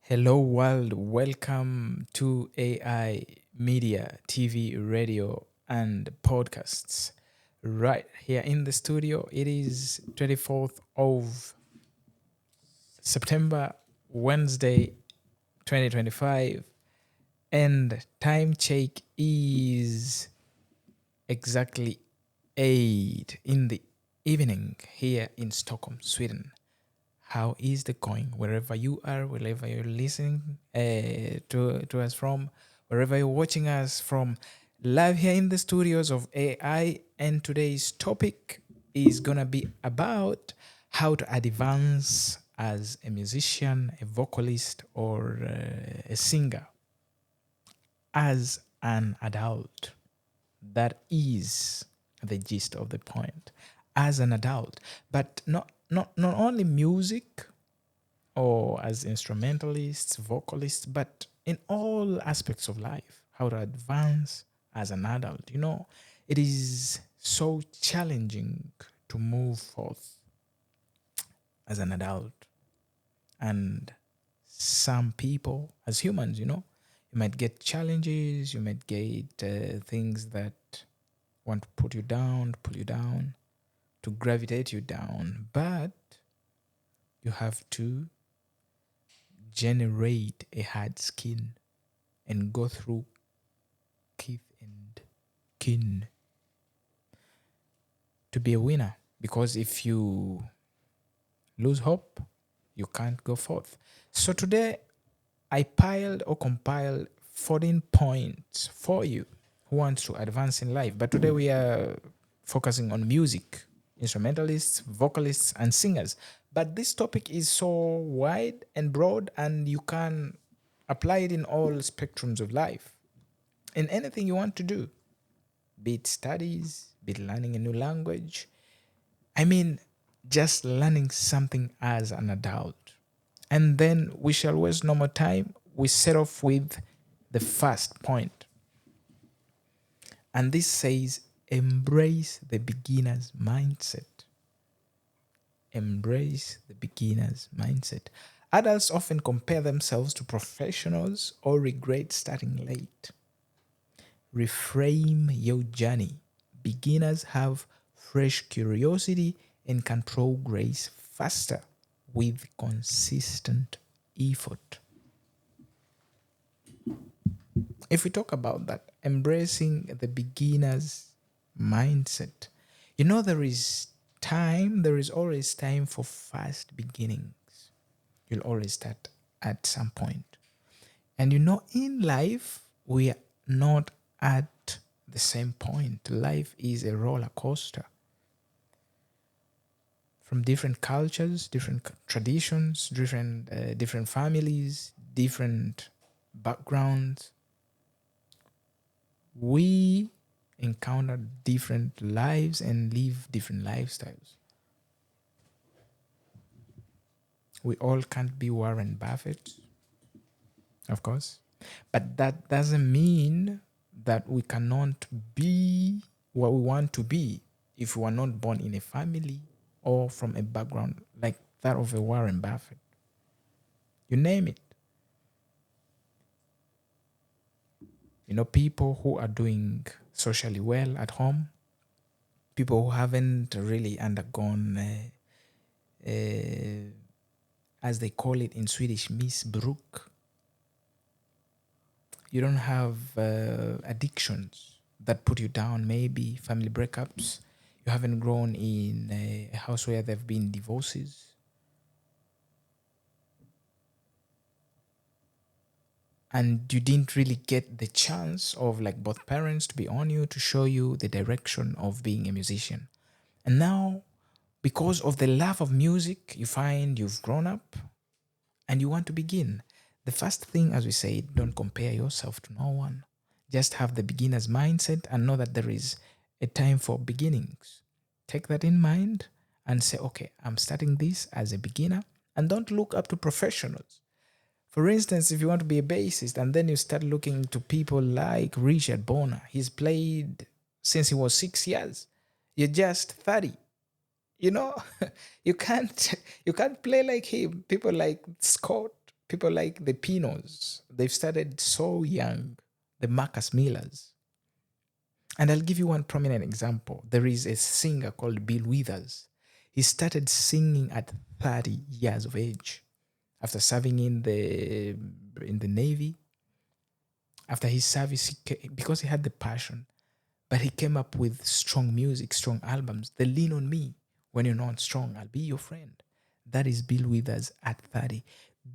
Hello, world. Welcome to AI Media, TV, radio, and podcasts. Right here in the studio, it is 24th of September, Wednesday, 2025, and time check is exactly 8 in the evening here in Stockholm, Sweden. How is the going wherever you are, wherever you're listening to us from, wherever you're watching us from, live here in the studios of AI. And today's topic is gonna be about how to advance as a musician, a vocalist, or a singer as an adult. That is the gist of the point. As an adult, but not only music or as instrumentalists, vocalists, but in all aspects of life, how to advance as an adult. It is so challenging to move forth as an adult. And some people, as humans, you might get challenges, you might get things that want to put you down, pull you down, to gravitate you down. But you have to generate a hard skin and go through kith and kin to be a winner. Because if you lose hope, you can't go forth. So today I piled or compiled 14 points for you who wants to advance in life. But today we are focusing on music, instrumentalists, vocalists, and singers. But this topic is so wide and broad, and you can apply it in all spectrums of life, in anything you want to do, be it studies, be it learning a new language. I mean, just learning something as an adult. And then we shall waste no more time. We set off with the first point. And this says, embrace the beginner's mindset. Embrace the beginner's mindset. Adults often compare themselves to professionals or regret starting late. Reframe your journey. Beginners have fresh curiosity and can progress faster with consistent effort. If we talk about that, embracing the beginner's mindset, there is always time for fast beginnings. You'll always start at some point. And in life, we are not at the same point. Life is a roller coaster from different cultures, different traditions, different families, different backgrounds. We encounter different lives and live different lifestyles. We all can't be Warren Buffett, of course, but that doesn't mean that we cannot be what we want to be if we are not born in a family or from a background like that of a Warren Buffett. You name it. People who are doing socially well at home, people who haven't really undergone, as they call it in Swedish, missbruk. You don't have addictions that put you down, maybe family breakups. You haven't grown in a house where there have been divorces. And you didn't really get the chance of like both parents to be on you, to show you the direction of being a musician. And now, because of the love of music, you find you've grown up and you want to begin. The first thing, as we said, don't compare yourself to no one. Just have the beginner's mindset and know that there is a time for beginnings. Take that in mind and say, okay, I'm starting this as a beginner, and don't look up to professionals. For instance, if you want to be a bassist and then you start looking to people like Richard Bonner, he's played since he was 6 years. You're just 30. You know, you can't play like him. People like Scott, People like the Pinos, they've started so young, the Marcus Millers. And I'll give you one prominent example. There is a singer called Bill Withers. He started singing at 30 years of age after serving in the Navy. After his service, because he had the passion, but he came up with strong music, strong albums. The Lean on Me. When you're not strong, I'll be your friend. That is Bill Withers at 30.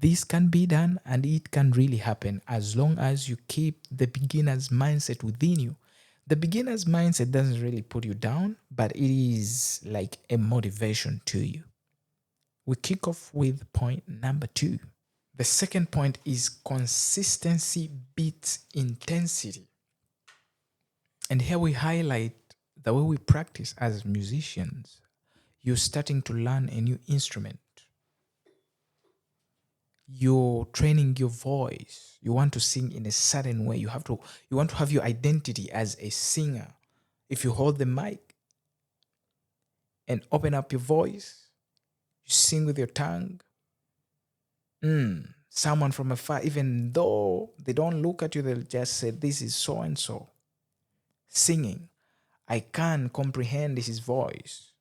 This can be done and it can really happen as long as you keep the beginner's mindset within you. The beginner's mindset doesn't really put you down, but it is like a motivation to you. We kick off with point number 2. The second point is consistency beats intensity. And here we highlight the way we practice as musicians. You're starting to learn a new instrument. You're training your voice. You want to sing in a certain way. You want to have your identity as a singer. If you hold the mic and open up your voice, you sing with your tongue. Someone from afar, even though they don't look at you, they'll just say, this is so and so singing. I can comprehend his voice.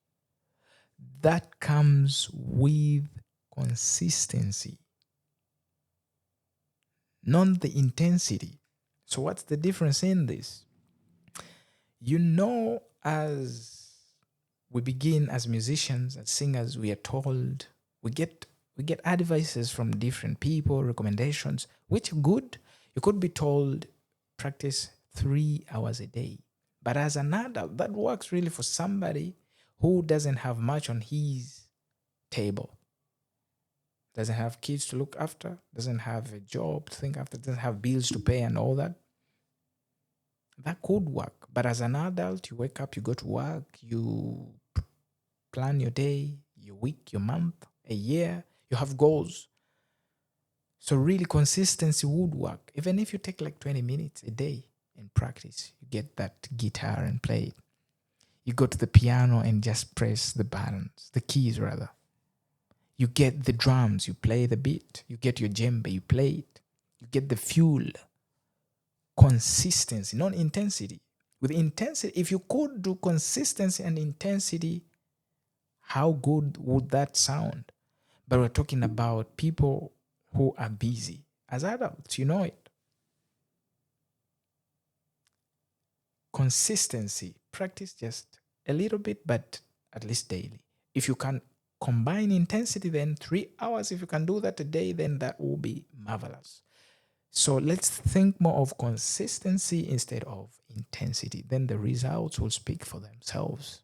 That comes with consistency, not the intensity. So what's the difference in this? As we begin as musicians, as singers, we are told, we get advices from different people, recommendations, which are good. You could be told, practice 3 hours a day. But as an adult, that works really for somebody who doesn't have much on his table, doesn't have kids to look after, doesn't have a job to think after, doesn't have bills to pay and all that. That could work. But as an adult, you wake up, you go to work, you plan your day, your week, your month, a year, you have goals. So really consistency would work. Even if you take like 20 minutes a day in practice, you get that guitar and play it. You go to the piano and just press the buttons, the keys rather. You get the drums, you play the beat. You get your djembe, you play it. You get the fuel. Consistency, not intensity. With intensity, if you could do consistency and intensity, how good would that sound? But we're talking about people who are busy. As adults, you know it. Consistency, practice just a little bit, but at least daily. If you can combine intensity, then 3 hours, if you can do that a day, then that will be marvelous. So let's think more of consistency instead of intensity. Then the results will speak for themselves.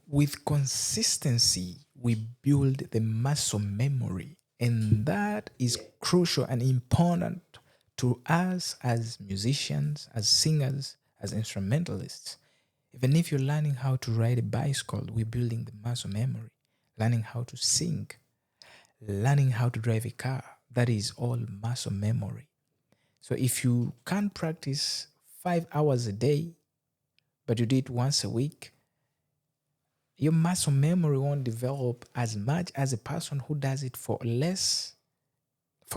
With consistency, we build the muscle memory, and that is crucial and important to us as musicians, as singers, as instrumentalists. Even if you're learning how to ride a bicycle, we're building the muscle memory. Learning how to sing, learning how to drive a car, that is all muscle memory. So if you can't practice 5 hours a day, but you do it once a week, your muscle memory won't develop as much as a person who does it for a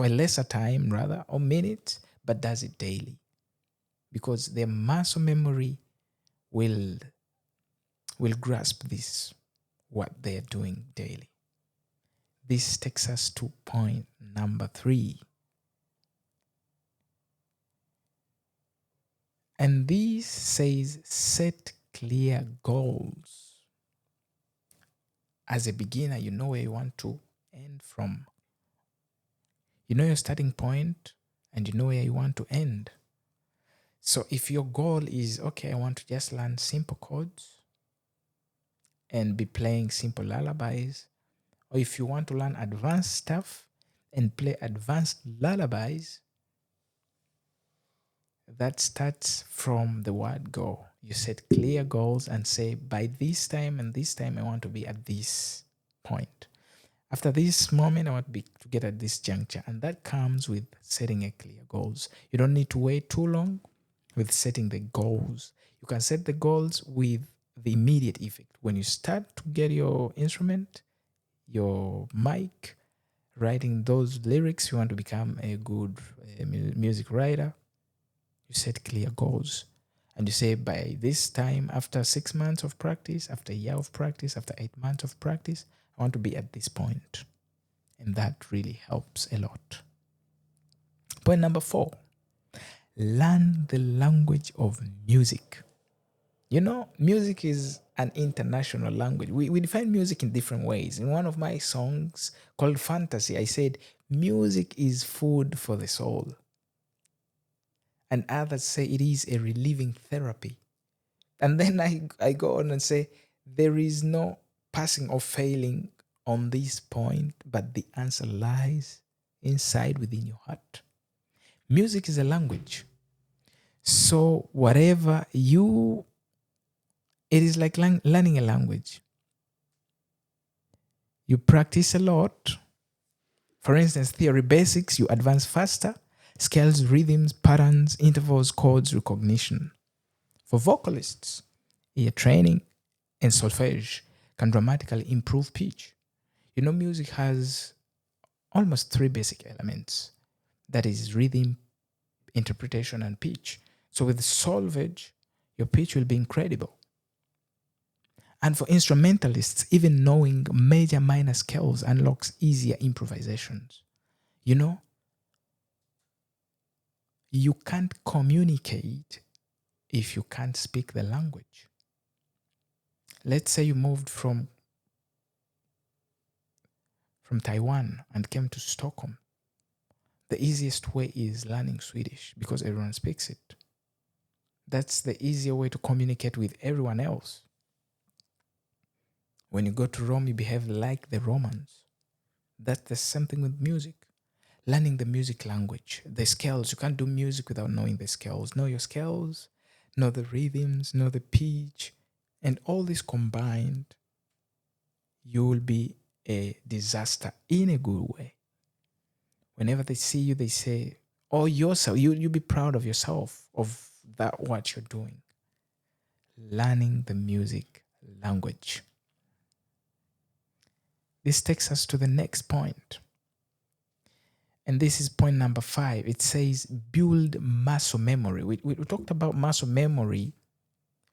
lesser time rather, or minutes, but does it daily. Because their muscle memory will grasp what they're doing daily. This takes us to point number 3. And this says set clear goals. As a beginner, you know where you want to end from. You know your starting point and you know where you want to end. So if your goal is, okay, I want to just learn simple chords and be playing simple lullabies, or if you want to learn advanced stuff and play advanced lullabies, that starts from the word go. You set clear goals and say, by this time and this time, I want to be at this point. After this moment, I want to get at this juncture. And that comes with setting a clear goals. You don't need to wait too long with setting the goals. You can set the goals with the immediate effect. When you start to get your instrument, your mic, writing those lyrics. You want to become a good music writer. You set clear goals. And you say, by this time, after 6 months of practice, after a year of practice, after 8 months of practice, I want to be at this point. And that really helps a lot. Point number 4, learn the language of music. You know, music is an international language. We define music in different ways. In one of my songs called Fantasy, I said, music is food for the soul. And others say it is a relieving therapy. And then I go on and say, there is no passing or failing on this point, but the answer lies inside within your heart. Music is a language. So whatever it is like learning a language. You practice a lot. For instance, theory basics, you advance faster. Scales, rhythms, patterns, intervals, chords, recognition. For vocalists, ear training and solfege can dramatically improve pitch. You know, music has almost 3 basic elements. That is rhythm, interpretation, and pitch. So with solfege, your pitch will be incredible. And for instrumentalists, even knowing major minor scales unlocks easier improvisations. You know, you can't communicate if you can't speak the language. Let's say you moved from Taiwan and came to Stockholm. The easiest way is learning Swedish because everyone speaks it. That's the easier way to communicate with everyone else. When you go to Rome, you behave like the Romans. That's the same thing with music. Learning the music language, the scales. You can't do music without knowing the scales. Know your scales, know the rhythms, know the pitch, and all this combined, you will be a disaster in a good way. Whenever they see you, they say, oh, yourself, you be proud of yourself, of that what you're doing. Learning the music language. This takes us to the next point. And this is point number 5. It says build muscle memory. We talked about muscle memory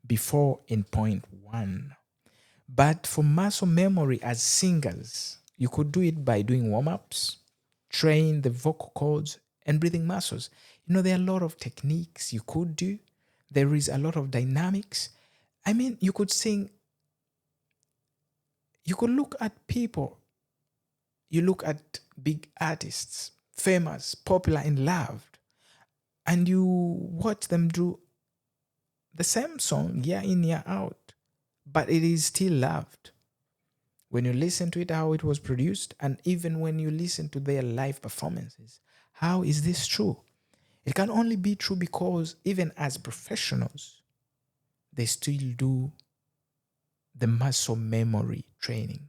before in point 1. But for muscle memory as singers, you could do it by doing warm-ups, train the vocal cords and breathing muscles. You know, there are a lot of techniques you could do. There is a lot of dynamics. I mean, you could sing, you could look at people. You look at big artists, famous, popular, and loved, and you watch them do the same song year in, year out, but it is still loved. When you listen to it, how it was produced, and even when you listen to their live performances, how is this true? It can only be true because even as professionals, they still do the muscle memory training.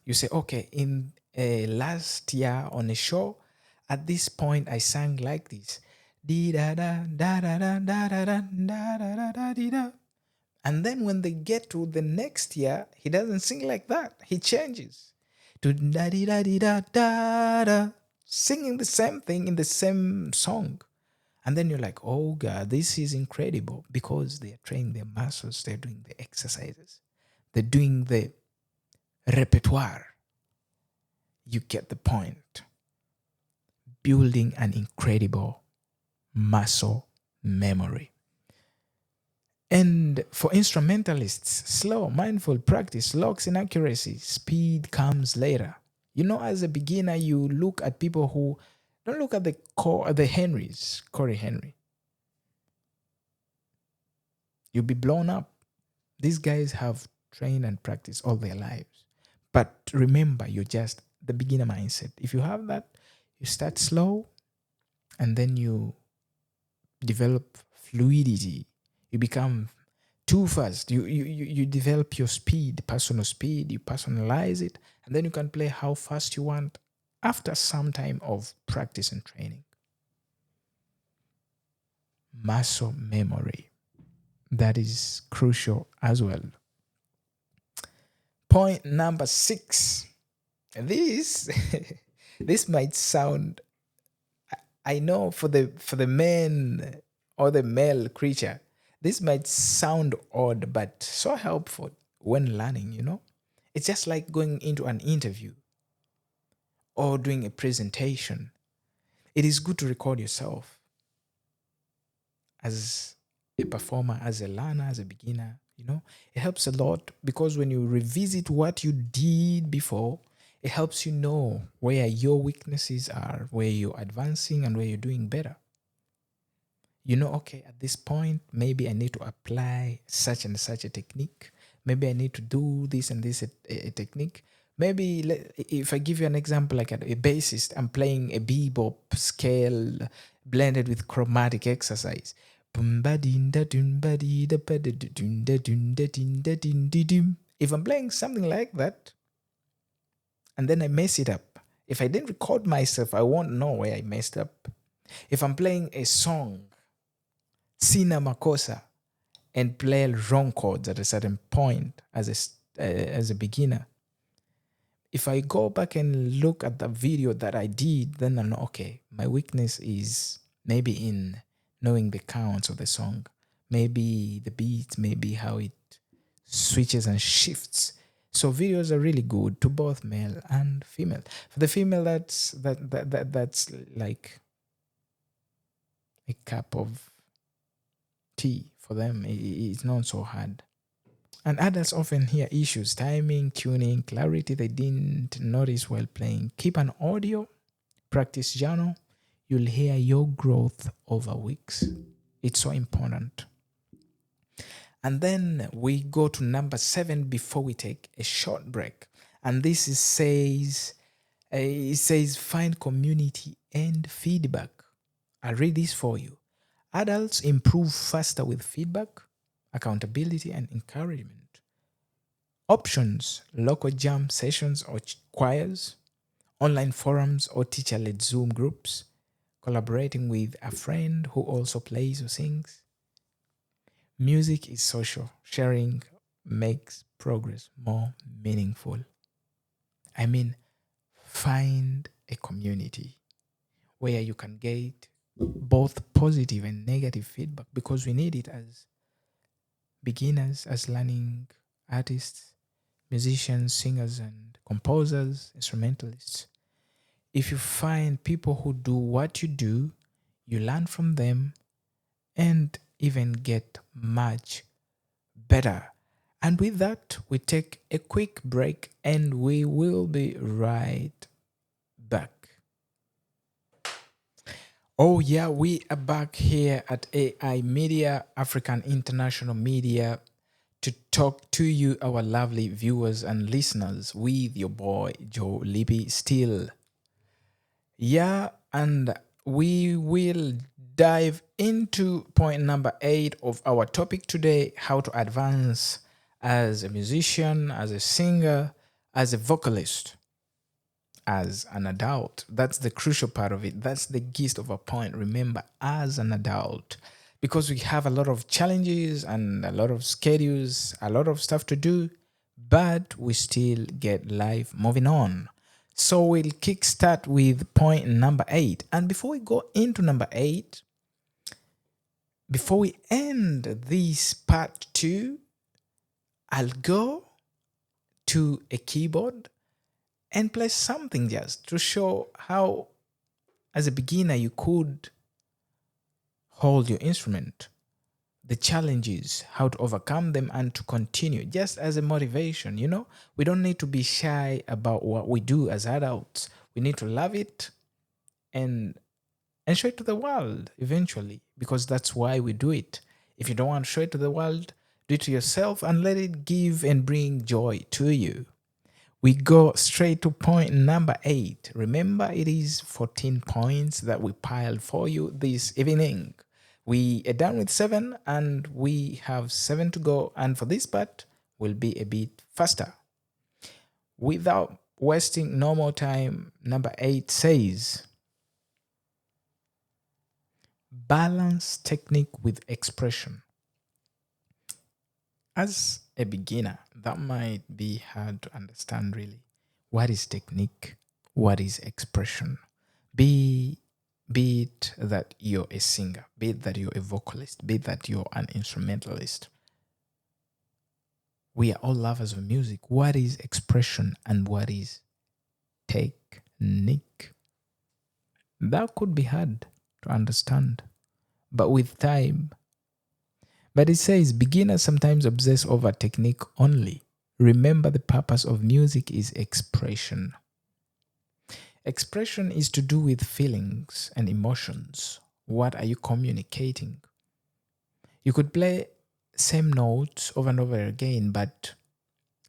You say, okay, in last year on a show, at this point I sang like this. And then when they get to the next year, he doesn't sing like that. He changes to da di da di da da da, singing the same thing in the same song. And then you're like, oh God, this is incredible, because they're training their muscles, they're doing the exercises, they're doing the repertoire. You get the point. Building an incredible muscle memory. And for instrumentalists, slow, mindful practice locks in accuracy. Speed comes later. You know, as a beginner, you look at people who don't look at the Henrys, Corey Henry. You'll be blown up. These guys have trained and practiced all their lives. But remember, you're just the beginner mindset. If you have that, you start slow and then you develop fluidity. You become too fast. You develop your speed, personal speed, you personalize it, and then you can play how fast you want after some time of practice and training. Muscle memory. That is crucial as well. Point number 6. This this might sound, I know, for the men or the male creature, this might sound odd, but so helpful when learning. It's just like going into an interview or doing a presentation. It is good to record yourself as a performer, as a learner, as a beginner. It helps a lot because when you revisit what you did before, it helps you know where your weaknesses are, where you're advancing, and where you're doing better. Okay, at this point, maybe I need to apply such and such a technique. Maybe I need to do this and this a technique. Maybe if I give you an example, like a bassist, I'm playing a bebop scale blended with chromatic exercise. If I'm playing something like that and then I mess it up, if I didn't record myself, I won't know where I messed up. If I'm playing a song, sina makosa, and play wrong chords at a certain point as a beginner, if I go back and look at the video that I did, then I know, okay, my weakness is maybe in knowing the counts of the song, maybe the beats, maybe how it switches and shifts. So videos are really good to both male and female. For the female, that's like a cup of tea for them. It's not so hard. And adults often hear issues: timing, tuning, clarity they didn't notice while playing. Keep an audio practice journal. You'll hear your growth over weeks. It's so important. And then we go to number 7 before we take a short break. And this says find community and feedback. I'll read this for you. Adults improve faster with feedback, accountability, and encouragement. Options: local jam sessions or choirs, online forums or teacher-led Zoom groups, collaborating with a friend who also plays or sings. Music is social. Sharing makes progress more meaningful. I mean, find a community where you can get both positive and negative feedback, because we need it as beginners, as learning artists, musicians, singers, and composers, instrumentalists. If you find people who do what you do, you learn from them and even get much better. And with that, we take a quick break and we will be right back. Oh, yeah, we are back here at AI Media, African International Media, to talk to you, our lovely viewers and listeners, with your boy, Joe Lipi, still. Yeah, and we will dive into point number 8 of our topic today: how to advance as a musician, as a singer, as a vocalist, as an adult. That's the crucial part of it. That's the gist of our point. Remember, as an adult, because we have a lot of challenges and a lot of schedules, a lot of stuff to do, but we still get life moving on. So we'll kickstart with point number 8. And before we go into number 8, before we end this part 2, I'll go to a keyboard and play something just to show how, as a beginner, you could hold your instrument, the challenges, how to overcome them, and to continue, just as a motivation. We don't need to be shy about what we do as adults. We need to love it and show it to the world eventually, because that's why we do it. If you don't want to show it to the world, do it to yourself and let it give and bring joy to you. We go straight to point number 8. Remember, it is 14 points that we piled for you this evening. We are done with 7 and we have 7 to go. And for this part, we'll be a bit faster. Without wasting no more time, number 8 says, balance technique with expression. As a beginner, that might be hard to understand really. What is technique? What is expression? Be be it that you're a singer, be it that you're a vocalist, be it that you're an instrumentalist. We are all lovers of music. What is expression and what is technique? That could be hard to understand, but with time. But it says beginners sometimes obsess over technique only. Remember, the purpose of music is expression. Expression is to do with feelings and emotions. What are you communicating? You could play same notes over and over again, but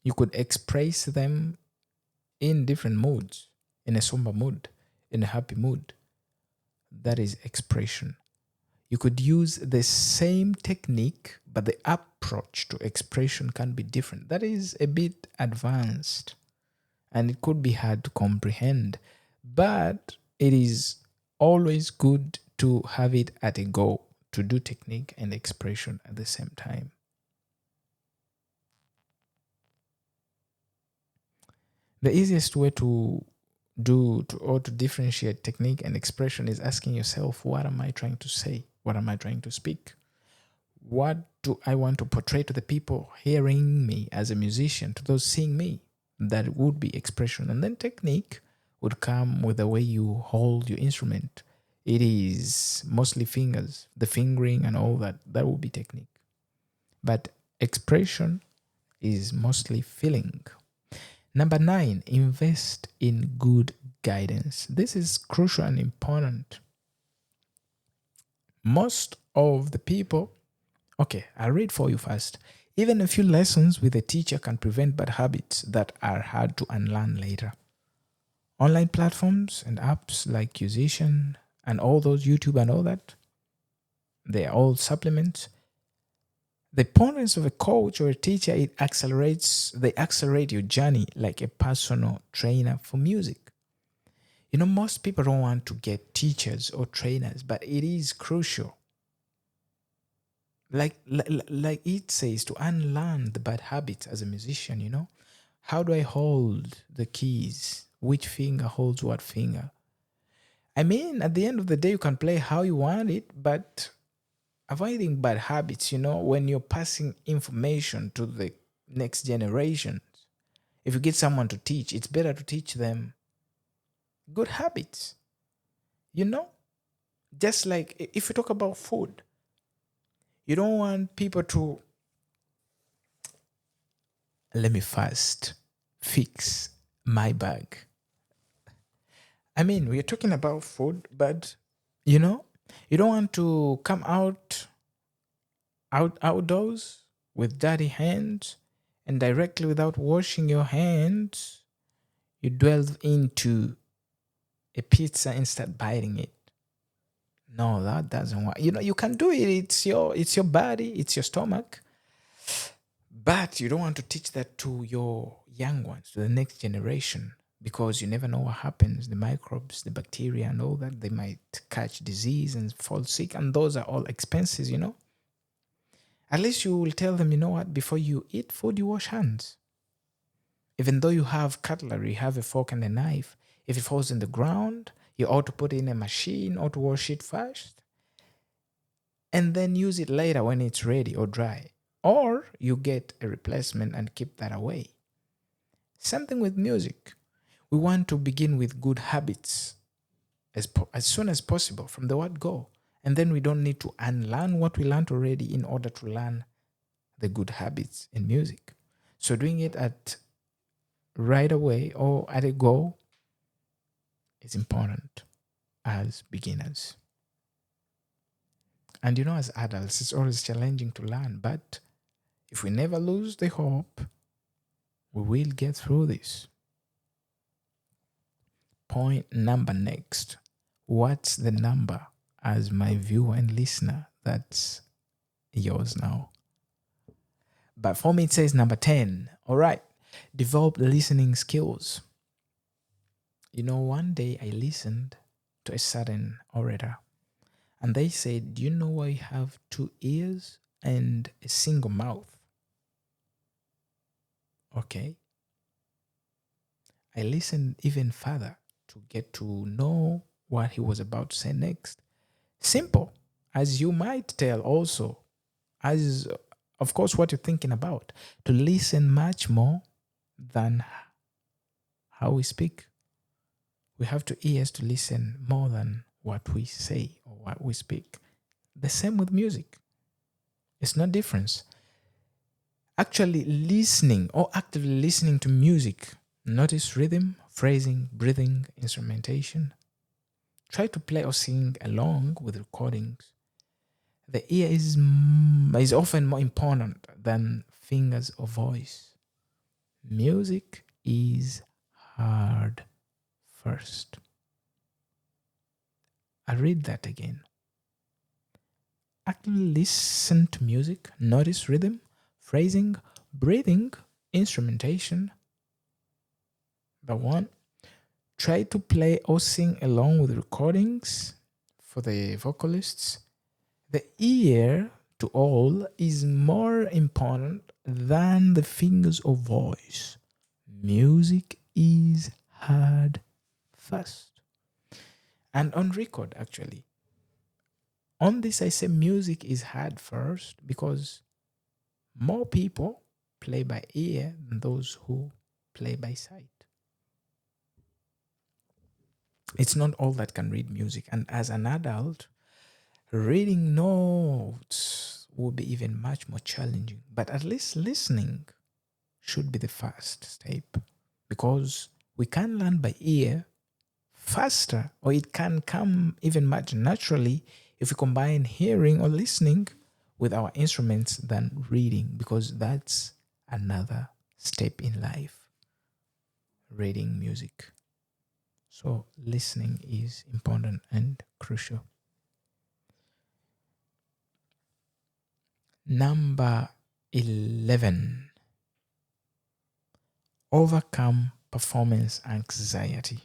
you could express them in different moods, in a somber mood, in a happy mood. That is expression. You could use the same technique, but the approach to expression can be different. That is a bit advanced and it could be hard to comprehend, but it is always good to have it at a go, to do technique and expression at the same time. The easiest way to to differentiate technique and expression is asking yourself, what am I trying to say? What am I trying to speak? What do I want to portray to the people hearing me as a musician, to those seeing me? That would be expression. And then technique would come with the way you hold your instrument. It is mostly fingers, the fingering and all that. That would be technique. But expression is mostly feeling. Number 9, invest in good guidance. This is crucial and important. Most of the people, okay, I'll read for you first. Even a few lessons with a teacher can prevent bad habits that are hard to unlearn later. Online platforms and apps like Musician and all those YouTube and all that, they are all supplements. The importance of a coach or a teacher, they accelerate your journey like a personal trainer for music. You know, most people don't want to get teachers or trainers, but it is crucial. Like it says, to unlearn the bad habits as a musician, you know. How do I hold the keys? Which finger holds what finger? I mean, at the end of the day, you can play how you want it, but avoiding bad habits, you know, when you're passing information to the next generation, if you get someone to teach, it's better to teach them good habits, you know? Just like if you talk about food, you don't want people to, let me first fix my bag. I mean, we're talking about food, but you know, you don't want to come outdoors with dirty hands and directly without washing your hands, you delve into a pizza and start biting it. No, that doesn't work. You know, you can do it. It's your body, it's your stomach. But you don't want to teach that to your young ones, to the next generation, because you never know what happens. The microbes, the bacteria, and all that, they might catch disease and fall sick. And those are all expenses, you know. At least you will tell them, you know what, before you eat food, you wash hands. Even though you have cutlery, you have a fork and a knife, if it falls in the ground, you ought to put it in a machine or to wash it first and then use it later when it's ready or dry. Or you get a replacement and keep that away. Something with music. We want to begin with good habits as soon as possible from the word go. And then we don't need to unlearn what we learned already in order to learn the good habits in music. So doing it at right away or at a go is important as beginners. And you know, as adults, it's always challenging to learn, but if we never lose the hope, we will get through this. Point number next. What's the number as my viewer and listener? That's yours now. But for me, it says number 10. All right. Develop listening skills. You know, one day I listened to a certain orator and they said, do you know why you have two ears and a single mouth? Okay. I listened even further to get to know what he was about to say next. Simple, as you might tell also, as of course what you're thinking about, to listen much more than how we speak. We have to ears to listen more than what we say or what we speak. The same with music. It's no difference. Actually listening or actively listening to music, notice rhythm, phrasing, breathing, instrumentation. Try to play or sing along with recordings. The ear is often more important than fingers or voice. Music is heard first. I read that again. Actively listen to music, notice rhythm, phrasing, breathing, instrumentation. The one, try to play or sing along with recordings for the vocalists. The ear to all is more important than the fingers or voice. Music is heard first. And on record, actually. On this, I say music is heard first because more people play by ear than those who play by sight. It's not all that can read music. And as an adult, reading notes will be even much more challenging. But at least listening should be the first step because we can learn by ear faster, or it can come even much naturally if we combine hearing or listening with our instruments than reading, because that's another step in life, reading music. So listening is important and crucial. Number 11, overcome performance anxiety.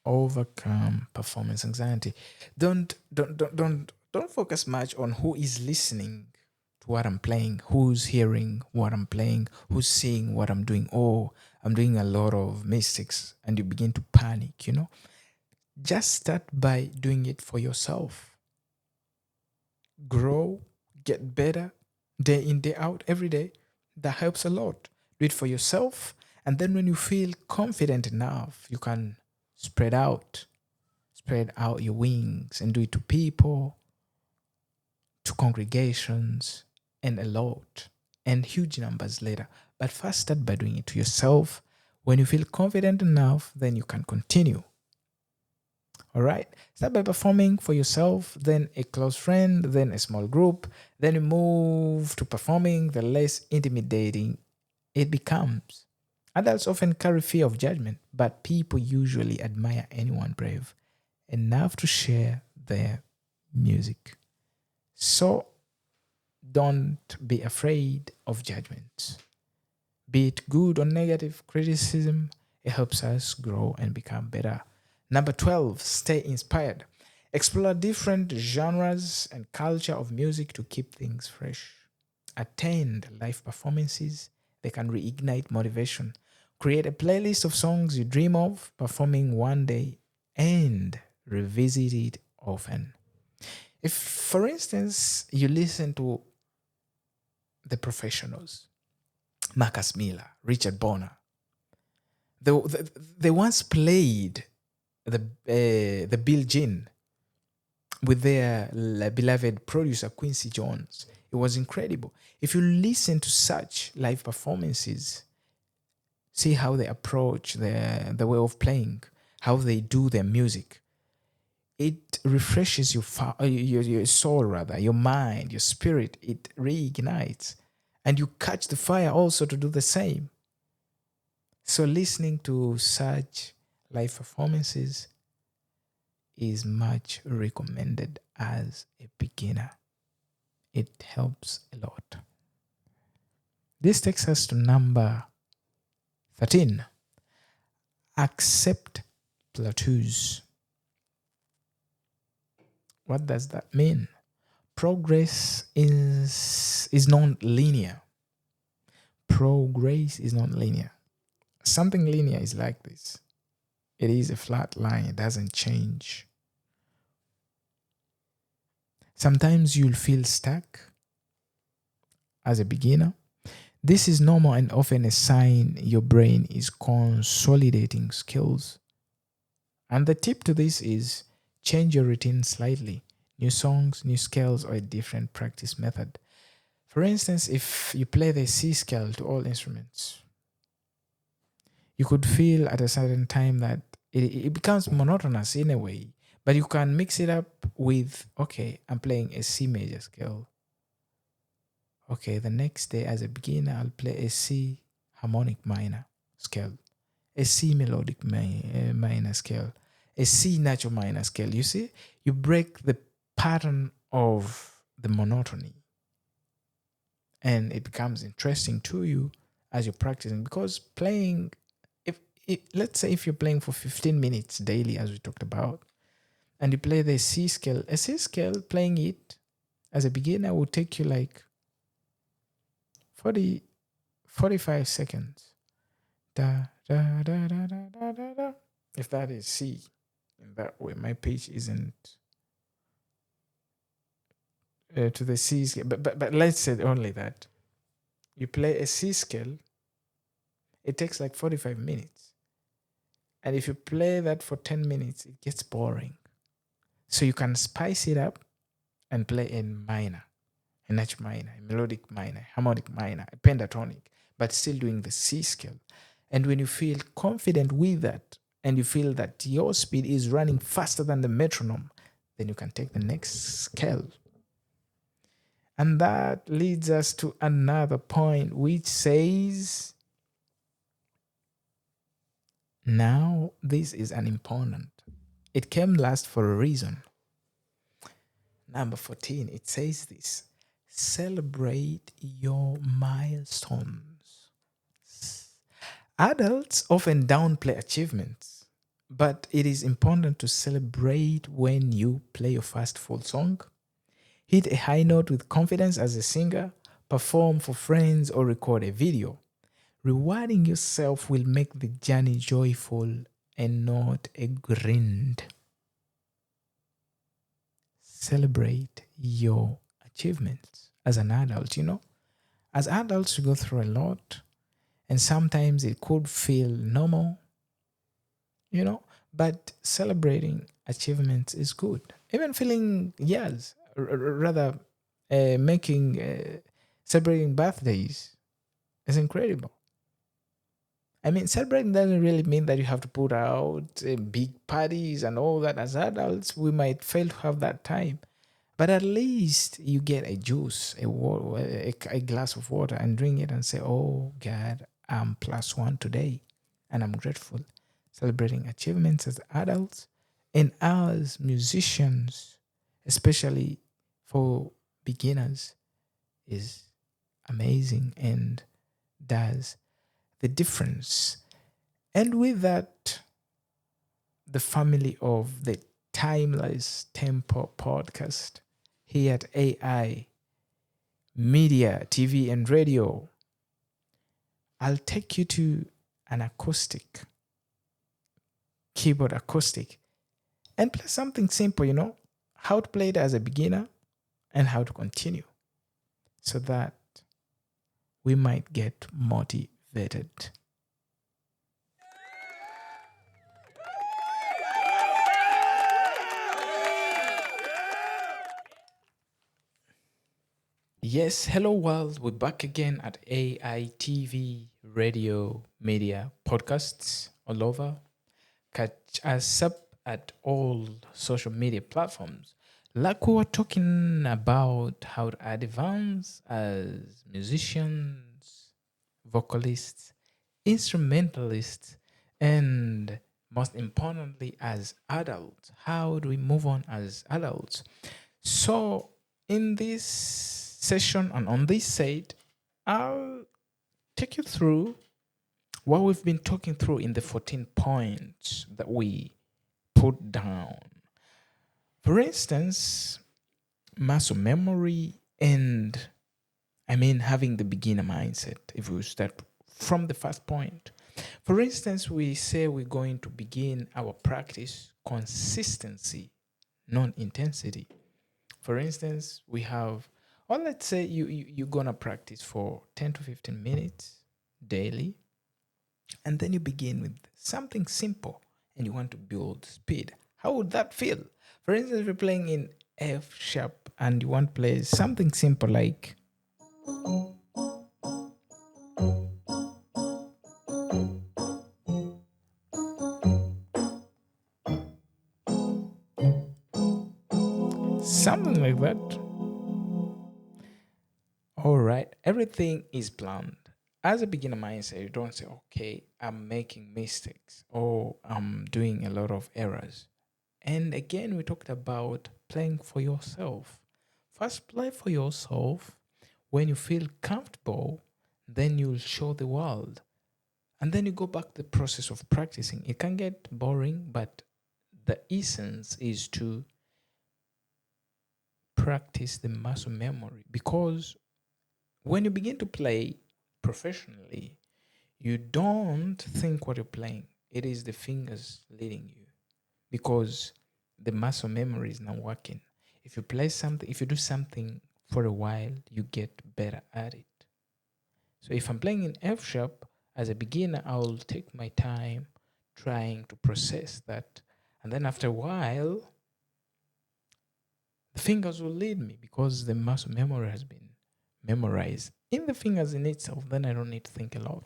Overcome performance anxiety. Don't focus much on who is listening to what I'm playing, who's hearing what I'm playing, who's seeing what I'm doing. Oh, I'm doing a lot of mistakes, and you begin to panic. Just start by doing it for yourself. Grow, get better, day in, day out, every day. That helps a lot. Do it for yourself, and then when you feel confident enough, you can spread out spread out your wings and do it to people, to congregations, and a lot, and huge numbers later. But first, start by doing it to yourself. When you feel confident enough, then you can continue. All right. Start by performing for yourself, then a close friend, then a small group. Then you move to performing, the less intimidating it becomes. Adults often carry fear of judgment, but people usually admire anyone brave enough to share their music. So don't be afraid of judgment. Be it good or negative criticism, it helps us grow and become better. Number 12, stay inspired. Explore different genres and culture of music to keep things fresh. Attend live performances, they can reignite motivation. Create a playlist of songs you dream of performing one day and revisit it often. If, for instance, you listen to the professionals, Marcus Miller, Richard Bonner, they once played the Bill Jean with their beloved producer Quincy Jones. It was incredible. If you listen to such live performances, see how they approach the way of playing, how they do their music. It refreshes your soul, rather, your mind, your spirit. It reignites. And you catch the fire also to do the same. So listening to such live performances is much recommended as a beginner. It helps a lot. This takes us to number 13. Accept plateaus. What does that mean? Progress is non-linear. progress is not linear. Something linear is like this. It is a flat line, it doesn't change. Sometimes you'll feel stuck as a beginner. This is normal and often a sign your brain is consolidating skills. And the tip to this is change your routine slightly. New songs, new scales, or a different practice method. For instance, if you play the C scale to all instruments, you could feel at a certain time that it becomes monotonous in a way, but you can mix it up with, okay, I'm playing a C major scale. Okay, the next day as a beginner, I'll play a C harmonic minor scale, a C melodic minor scale, a C natural minor scale. You see, you break the pattern of the monotony and it becomes interesting to you as you're practicing, because playing, if let's say if you're playing for 15 minutes daily, as we talked about, and you play the C scale, a C scale, playing it as a beginner will take you like 40, 45 seconds. Da, da, da, da, da, da, da, da. If that is C, in that way, my page isn't to the C scale, but let's say only that. You play a C scale, it takes like 45 minutes. And if you play that for 10 minutes, it gets boring. So you can spice it up and play in minor, a natural minor, a melodic minor, harmonic minor, a pentatonic, but still doing the C scale. And when you feel confident with that, and you feel that your speed is running faster than the metronome, then you can take the next scale. And that leads us to another point, which says, now this is an important. It came last for a reason. Number 14, it says this: celebrate your milestones. Adults often downplay achievements, but it is important to celebrate when you play your first full song, hit a high note with confidence as a singer, perform for friends, or record a video. Rewarding yourself will make the journey joyful and not a grind. Celebrate your achievements as an adult, As adults, we go through a lot, and sometimes it could feel normal, but celebrating achievements is good. Even feeling, yes, rather making, celebrating birthdays is incredible. I mean, celebrating doesn't really mean that you have to put out big parties and all that. As adults, we might fail to have that time. But at least you get a juice, a glass of water, and drink it and say, oh, God, I'm +1 today. And I'm grateful. Celebrating achievements as adults and as musicians, especially for beginners, is amazing and does the difference. And with that, the family of the Timeless Tempo podcast here at AI Media, TV, and Radio, I'll take you to an acoustic, keyboard acoustic, and play something simple, how to play it as a beginner and how to continue, so that we might get motivated. Yes, hello world. We're back again at AI TV, radio, media, podcasts all over. Catch us up at all social media platforms. Like we were talking about how to advance as musicians, vocalists, instrumentalists, and most importantly, as adults. How do we move on as adults? So, in this session and on this side, I'll take you through what we've been talking through in the 14 points that we put down. For instance, muscle memory and I mean, having the beginner mindset, if we start from the first point. For instance, we say we're going to begin our practice consistency, non intensity. For instance, we have, or let's say you're going to practice for 10 to 15 minutes daily, and then you begin with something simple and you want to build speed. How would that feel? For instance, if you're playing in F sharp and you want to play something simple like something like that. All right, everything is planned. As a beginner mindset, you don't say, okay, I'm making mistakes or I'm doing a lot of errors. And again, we talked about playing for yourself. First, play for yourself. When you feel comfortable, then you'll show the world. And then you go back to the process of practicing. It can get boring, but the essence is to practice the muscle memory, because when you begin to play professionally, you don't think what you're playing. It is the fingers leading you, because the muscle memory is now working. If you play something, if you do something for a while, you get better at it. So if I'm playing in F sharp as a beginner, I'll take my time trying to process that. And then after a while, the fingers will lead me because the muscle memory has been memorized in the fingers in itself. Then I don't need to think a lot.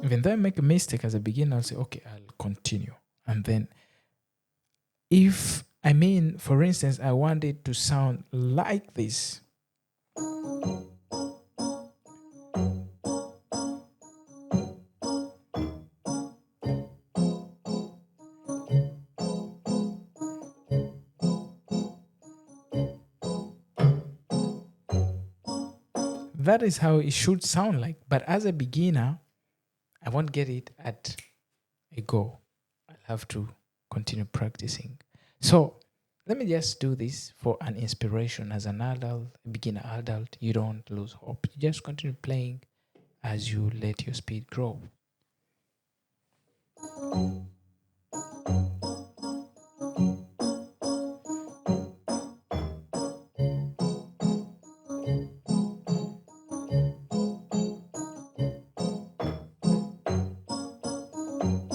Even though I make a mistake as a beginner, I'll say, okay, I'll continue. And then if, I mean, for instance, I want it to sound like this. That is how it should sound like. But as a beginner, I won't get it at a go. I'll have to continue practicing. So let me just do this for an inspiration. As an adult, a beginner adult, you don't lose hope. You just continue playing as you let your speed grow.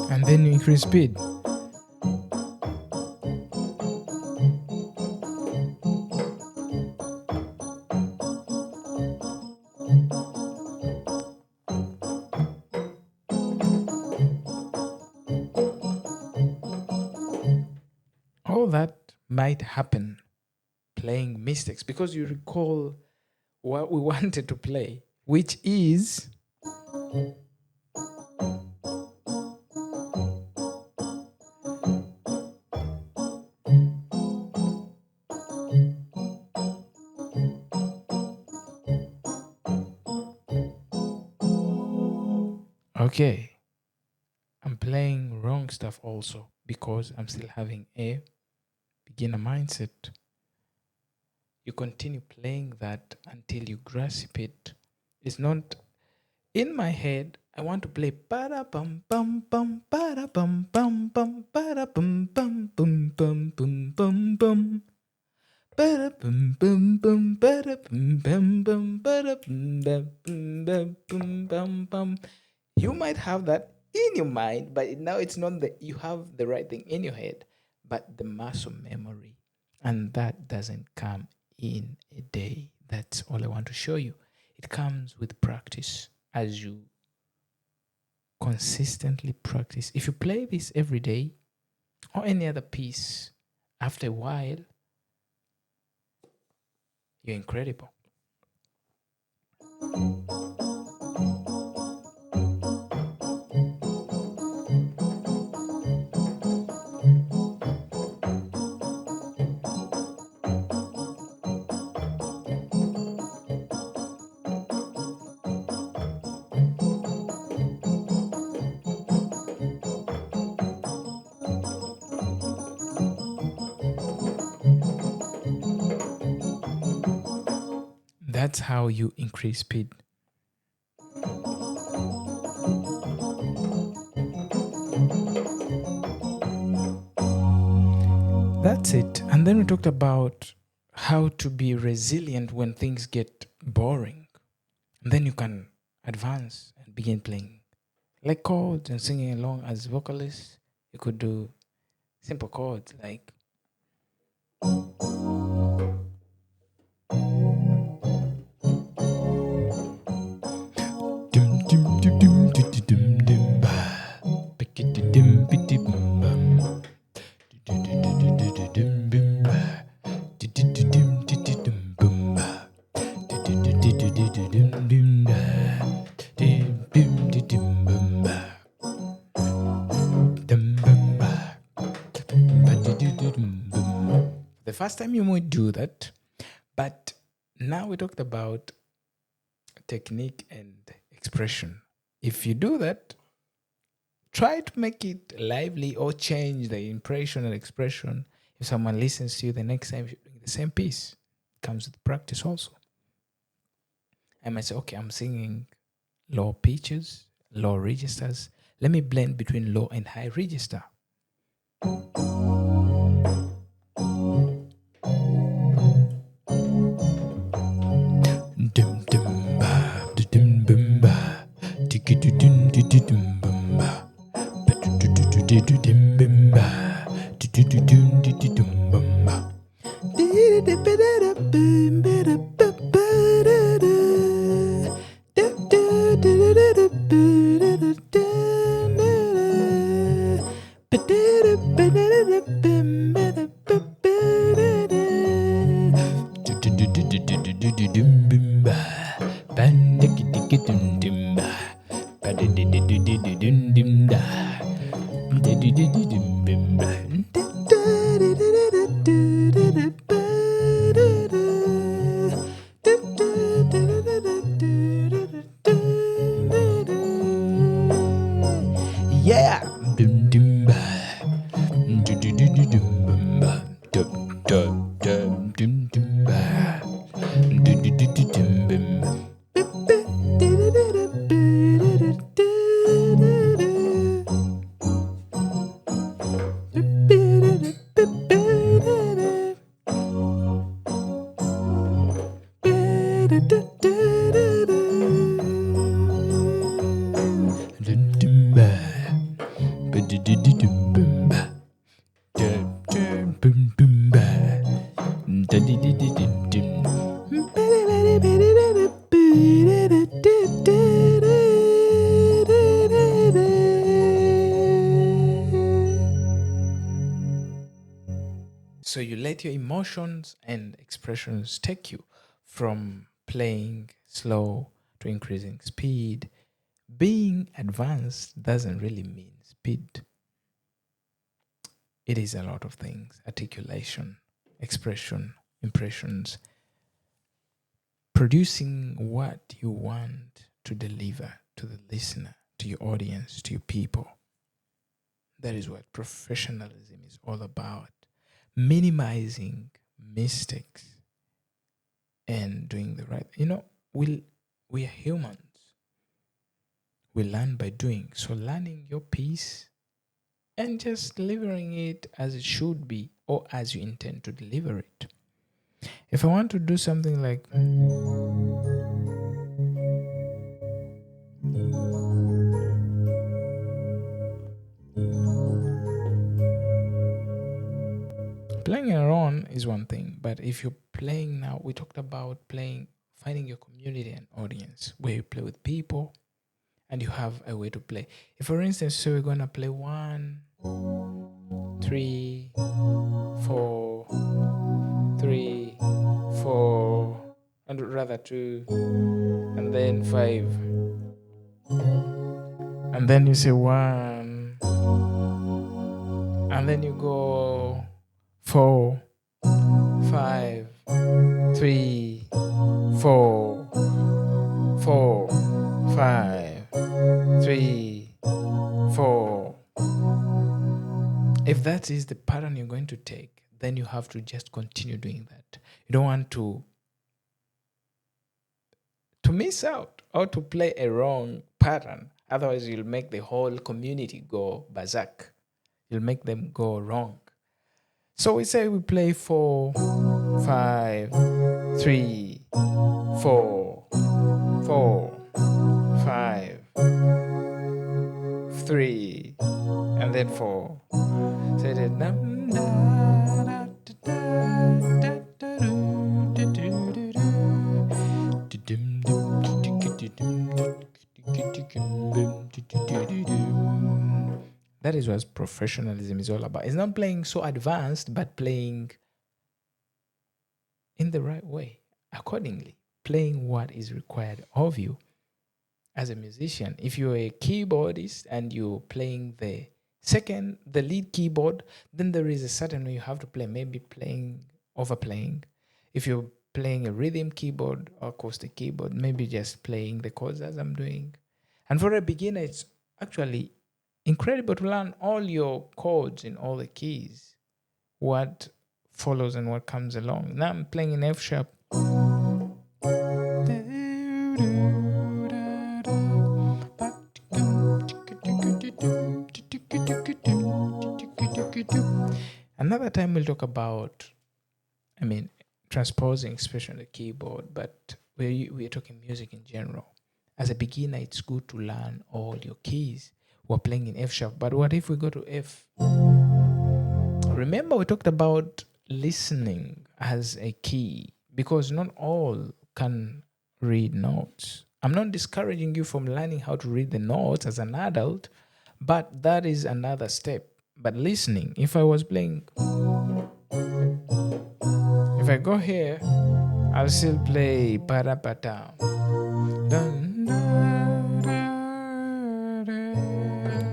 And then you increase speed. All that might happen playing mistakes because you recall what we wanted to play, which is okay. I'm playing wrong stuff also because I'm still having a beginner mindset. You continue playing that until you grasp it. It's not in my head. I want to play para bum bum bum para bum bum bum para bum bum bum bum bum bum bum para bum bum bum para bum bum bum para bum bum bum bum bum bum. You might have that in your mind, but now it's not that you have the right thing in your head, but the muscle memory. And that doesn't come in a day. That's all I want to show you. It comes with practice. As you consistently practice, if you play this every day or any other piece, after a while, you're incredible. That's how you increase speed. That's it. And then we talked about how to be resilient when things get boring. And then you can advance and begin playing like chords and singing along as vocalists. You could do simple chords like the first time you might do that, but now we talked about technique and expression. If you do that, try to make it lively or change the impression and expression. If someone listens to you the next time you're doing the same piece, it comes with practice also. I might say, okay, I'm singing low pitches, low registers. Let me blend between low and high register. Yeah. So you let your emotions and expressions take you from playing slow to increasing speed. Being advanced doesn't really mean speed. It is a lot of things: articulation, expression, impressions, producing what you want to deliver to the listener, to your audience, to your people. That is what professionalism is all about. Minimizing mistakes and doing the right. We are humans. We learn by doing. So learning your piece and just delivering it as it should be or as you intend to deliver it. If I want to do something like playing alone is one thing, but if you're playing now, we talked about playing, finding your community and audience where you play with people and you have a way to play. If, for instance, so we're going to play 1, 3, 4, 3, 4, and rather 2, and then 5, and then you say 1, and then you go 4, 5, 3, 4, 4, 5, 3, 4. If that is the pattern you're going to take, then you have to just continue doing that. You don't want to to miss out or to play a wrong pattern. Otherwise, you'll make the whole community go berserk. You'll make them go wrong. So we say we play 4, 5, 3, 4, 4, 5, 3, and then 4. Say the that is what professionalism is all about. It's not playing so advanced, but playing in the right way, accordingly, playing what is required of you as a musician. If you're a keyboardist and you're playing the lead keyboard, then there is a certain way you have to play, maybe overplaying. If you're playing a rhythm keyboard or acoustic keyboard, maybe just playing the chords as I'm doing. And for a beginner, it's actually incredible to learn all your chords in all the keys, what follows and what comes along. Now I'm playing in F sharp. Another time we'll talk about, transposing, especially on the keyboard, but we're talking music in general. As a beginner, it's good to learn all your keys. We're playing in F sharp, but what if we go to F? Remember, we talked about listening as a key, because not all can read notes. I'm not discouraging you from learning how to read the notes as an adult, but that is another step. But listening, if I was playing, if I go here, I'll still play para-pata.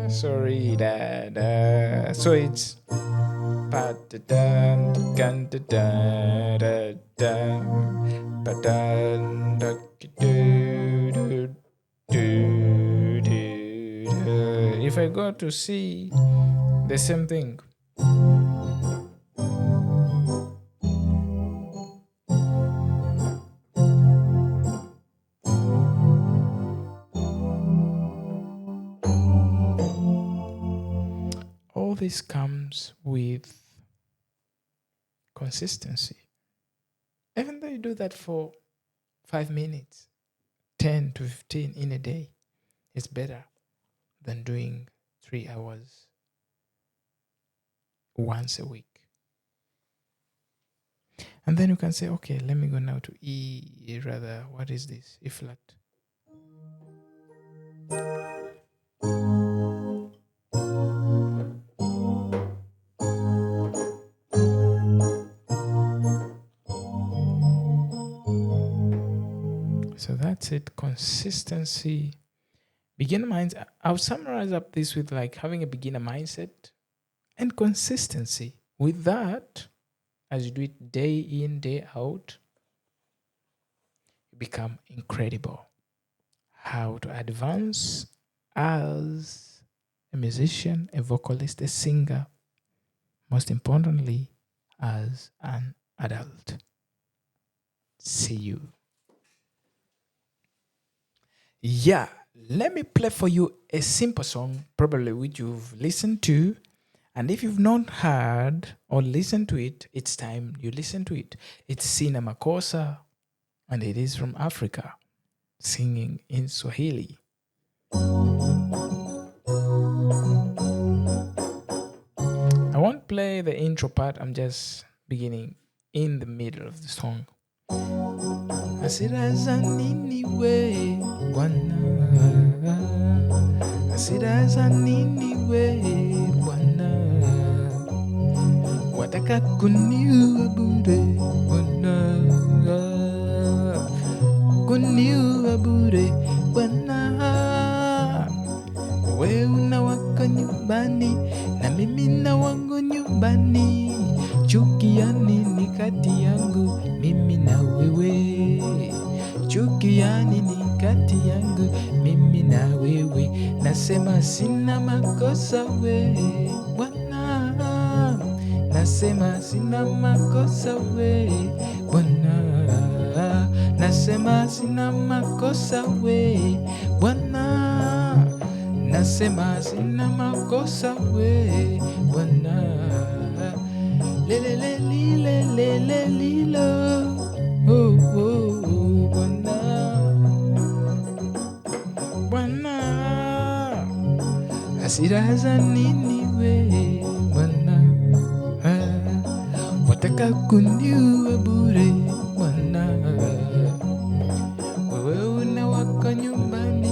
Sorry, da. So it's if I go to C, the same thing. All this comes with consistency. Even though you do that for 5 minutes, 10 to 15 in a day, it's better than doing 3 hours once a week. And then you can say, okay, let me go now to E, rather, what is this? E flat. So that's it, consistency. Beginner mindset. I'll summarize up this with like having a beginner mindset and consistency. With that, as you do it day in, day out, you become incredible. How to advance as a musician, a vocalist, a singer, most importantly, as an adult. See you. Yeah, let me play for you a simple song, probably which you've listened to. And if you've not heard or listened to it, it's time you listen to it. It's Sina Makosa, and it is from Africa, singing in Swahili. I won't play the intro part, I'm just beginning in the middle of the song. Hasira za nini we Bwana, hasira za nini we Bwana, wataka kuniua bure Bwana, kuniua bure Bwana. We una wako nyumbani na mimi na wangu nyumbani, chuki ya nini kati yangu mimi na wewe, chuki ya nini kati yangu mimi na wewe, nasema sina makosa we Bwana, nasema sina makosa we Bwana, nasema nasema sina makosa we Bwana, nasema sina makosa we Bwana, lele lile lele lilo, oh, oh, oh, Bwana, Bwana, hasira za nini we Bwana, wataka kuniua bure Bwana, wewe una wako nyumbani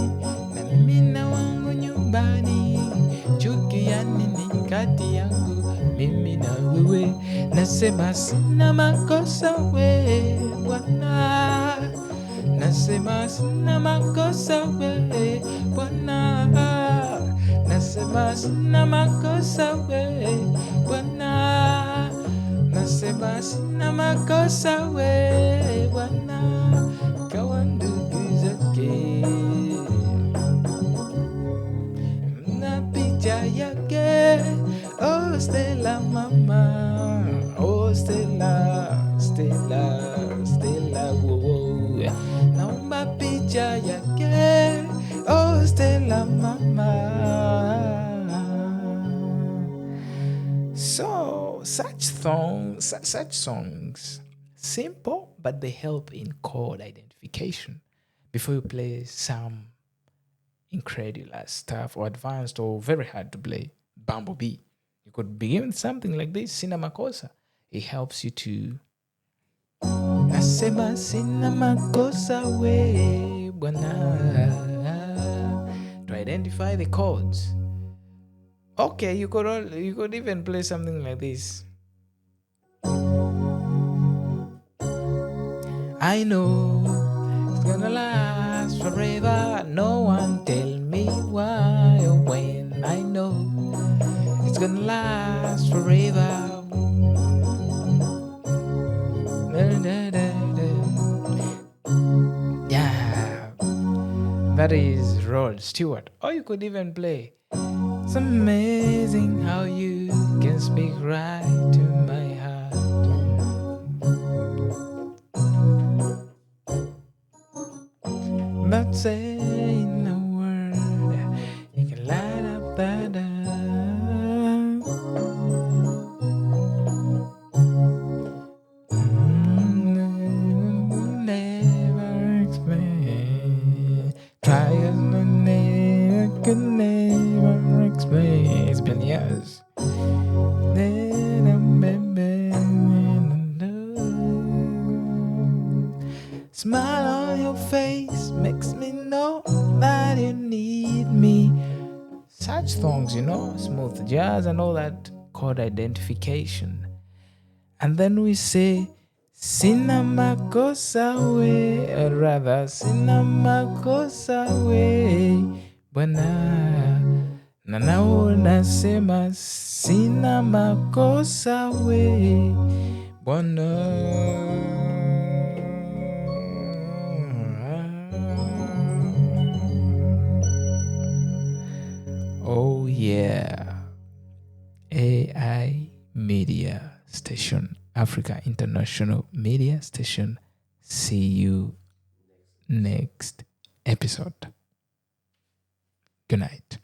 na mimi na wangu nyumbani, chuki ya nini kati yangu mimi na wewe? Nasema sina makosa we Bwana, nasema sina makosa we Bwana, nasema sina makosa we Bwana, nasema sina makosa we Bwana, kawa ndugu zake na picha yake. Oh Stella mama, oh Stella, Stella, Stella, wow, naomba picha yake. Oh Stella mama. So such songs, simple, but they help in chord identification. Before you play some incredible stuff or advanced or very hard to play Bumblebee, you could begin with something like this, Sina Makosa. It helps you to nasema sina makosa we Bwana, to identify the chords. Okay, you could even play something like this. I know it's gonna last forever. No one tell me why or when. I know it's gonna last forever. Yeah, that is Rod Stewart. Or you could even play, it's amazing how you can speak right to my heart. But saying a word, you can light up that dark. Never explain. Try as my name, I could never explain. It's been years. Smile on your face makes me know that you need me. Such songs, smooth jazz and all that, chord identification. And then we say, sina makosa we, or rather, sina makosa we Bwana, na naona sema sina makosa we Bwana. Oh yeah, AI Media Station, Africa International Media Station. See you next episode. Good night.